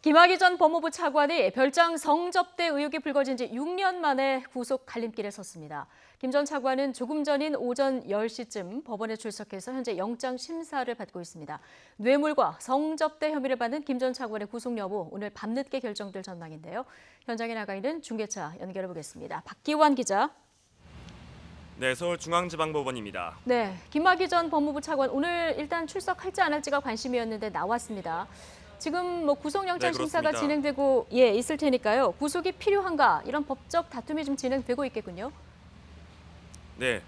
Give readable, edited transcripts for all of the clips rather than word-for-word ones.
김학의 전 법무부 차관이 별장 성접대 의혹이 불거진 지 6년 만에 구속 갈림길에 섰습니다. 김 전 차관은 조금 전인 오전 10시쯤 법원에 출석해서 현재 영장 심사를 받고 있습니다. 뇌물과 성접대 혐의를 받는 김 전 차관의 구속 여부 오늘 밤늦게 결정될 전망인데요. 현장에 나가 있는 중계차 연결해 보겠습니다. 박기환 기자. 네, 서울중앙지방법원입니다. 네, 김학의 전 법무부 차관 오늘 일단 출석할지 안 할지가 관심이었는데 나왔습니다. 지금 구속영장 심사가 그렇습니다. 진행되고 있을 테니까요. 구속이 필요한가 이런 법적 다툼이 좀 진행되고 있겠군요. 네,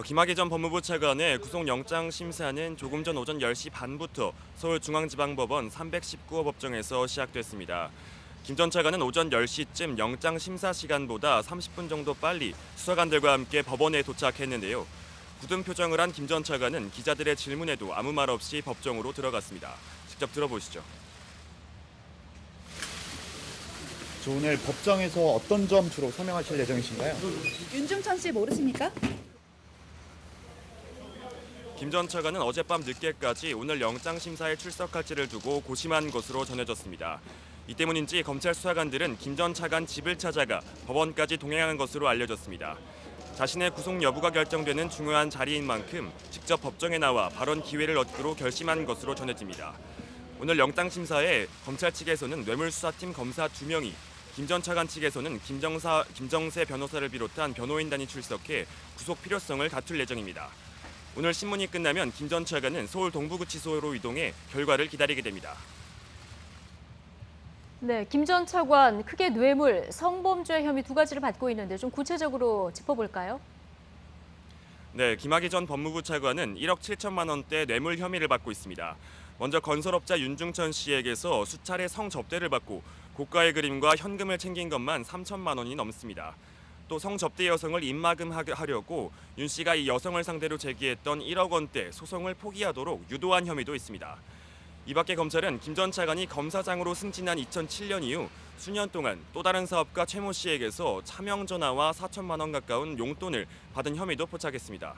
김학의 전 법무부 차관의 구속영장 심사는 조금 전 오전 10시 반부터 서울중앙지방법원 319호 법정에서 시작됐습니다. 김 전 차관은 오전 10시쯤 영장 심사 시간보다 30분 정도 빨리 수사관들과 함께 법원에 도착했는데요. 굳은 표정을 한 김 전 차관은 기자들의 질문에도 아무 말 없이 법정으로 들어갔습니다. 직접 들어보시죠. 오늘 법정에서 어떤 점 주로 설명하실 예정이신가요? 윤중천 씨 모르십니까? 김 전 차관은 어젯밤 늦게까지 오늘 영장 심사에 출석할지를 두고 고심한 것으로 전해졌습니다. 이 때문인지 검찰 수사관들은 김 전 차관 집을 찾아가 법원까지 동행한 것으로 알려졌습니다. 자신의 구속 여부가 결정되는 중요한 자리인 만큼 직접 법정에 나와 발언 기회를 얻기로 결심한 것으로 전해집니다. 오늘 영장 심사에 검찰 측에서는 뇌물수사팀 검사 2명이, 김 전 차관 측에서는 김정세 변호사를 비롯한 변호인단이 출석해 구속 필요성을 다툴 예정입니다. 오늘 신문이 끝나면 김 전 차관은 서울 동부구치소로 이동해 결과를 기다리게 됩니다. 네, 김 전 차관 크게 뇌물, 성범죄 혐의 두 가지를 받고 있는데 좀 구체적으로 짚어볼까요? 네, 김학의 전 법무부 차관은 1억 7천만 원대 뇌물 혐의를 받고 있습니다. 먼저 건설업자 윤중천 씨에게서 수차례 성접대를 받고 고가의 그림과 현금을 챙긴 것만 3천만 원이 넘습니다. 또 성접대 여성을 입막음하려고 윤 씨가 이 여성을 상대로 제기했던 1억 원대 소송을 포기하도록 유도한 혐의도 있습니다. 이 밖에 검찰은 김 전 차관이 검사장으로 승진한 2007년 이후 수년 동안 또 다른 사업가 최모 씨에게서 차명 전화와 4천만 원 가까운 용돈을 받은 혐의도 포착했습니다.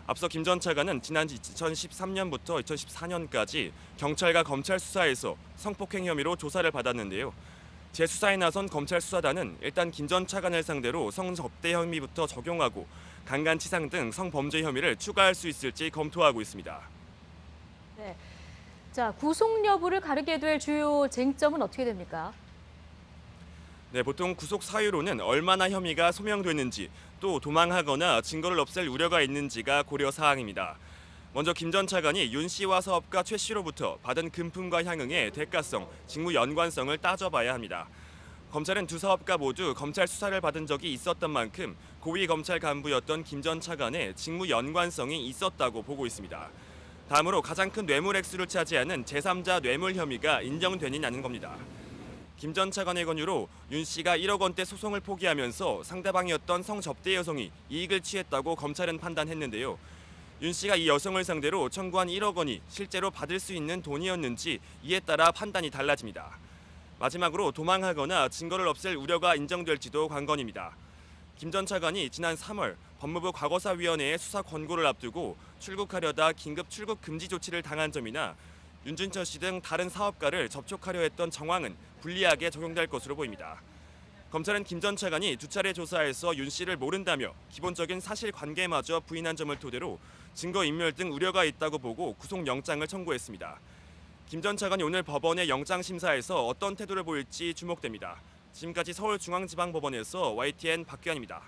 앞서 김 전 차관은 지난 2013년부터 2014년까지 경찰과 검찰 수사에서 성폭행 혐의로 조사를 받았는데요. 재수사에 나선 검찰 수사단은 일단 김 전 차관을 상대로 성접대 혐의부터 적용하고 강간치상 등 성범죄 혐의를 추가할 수 있을지 검토하고 있습니다. 네. 자, 구속 여부를 가르게 될 주요 쟁점은 어떻게 됩니까? 네, 보통 구속 사유로는 얼마나 혐의가 소명됐는지, 또 도망하거나 증거를 없앨 우려가 있는지가 고려 사항입니다. 먼저 김 전 차관이 윤 씨와 사업가 최 씨로부터 받은 금품과 향응의 대가성, 직무 연관성을 따져봐야 합니다. 검찰은 두 사업가 모두 검찰 수사를 받은 적이 있었던 만큼 고위 검찰 간부였던 김 전 차관의 직무 연관성이 있었다고 보고 있습니다. 다음으로 가장 큰 뇌물 액수를 차지하는 제3자 뇌물 혐의가 인정되느냐는 겁니다. 김 전 차관의 권유로 윤 씨가 1억 원대 소송을 포기하면서 상대방이었던 성접대 여성이 이익을 취했다고 검찰은 판단했는데요. 윤 씨가 이 여성을 상대로 청구한 1억 원이 실제로 받을 수 있는 돈이었는지 이에 따라 판단이 달라집니다. 마지막으로 도망하거나 증거를 없앨 우려가 인정될지도 관건입니다. 김 전 차관이 지난 3월 법무부 과거사위원회의 수사 권고를 앞두고 출국하려다 긴급 출국 금지 조치를 당한 점이나 윤준천 씨 등 다른 사업가를 접촉하려 했던 정황은 불리하게 적용될 것으로 보입니다. 검찰은 김 전 차관이 두 차례 조사에서 윤 씨를 모른다며 기본적인 사실관계마저 부인한 점을 토대로 증거인멸 등 우려가 있다고 보고 구속영장을 청구했습니다. 김 전 차관이 오늘 법원의 영장심사에서 어떤 태도를 보일지 주목됩니다. 지금까지 서울중앙지방법원에서 YTN 박규환입니다.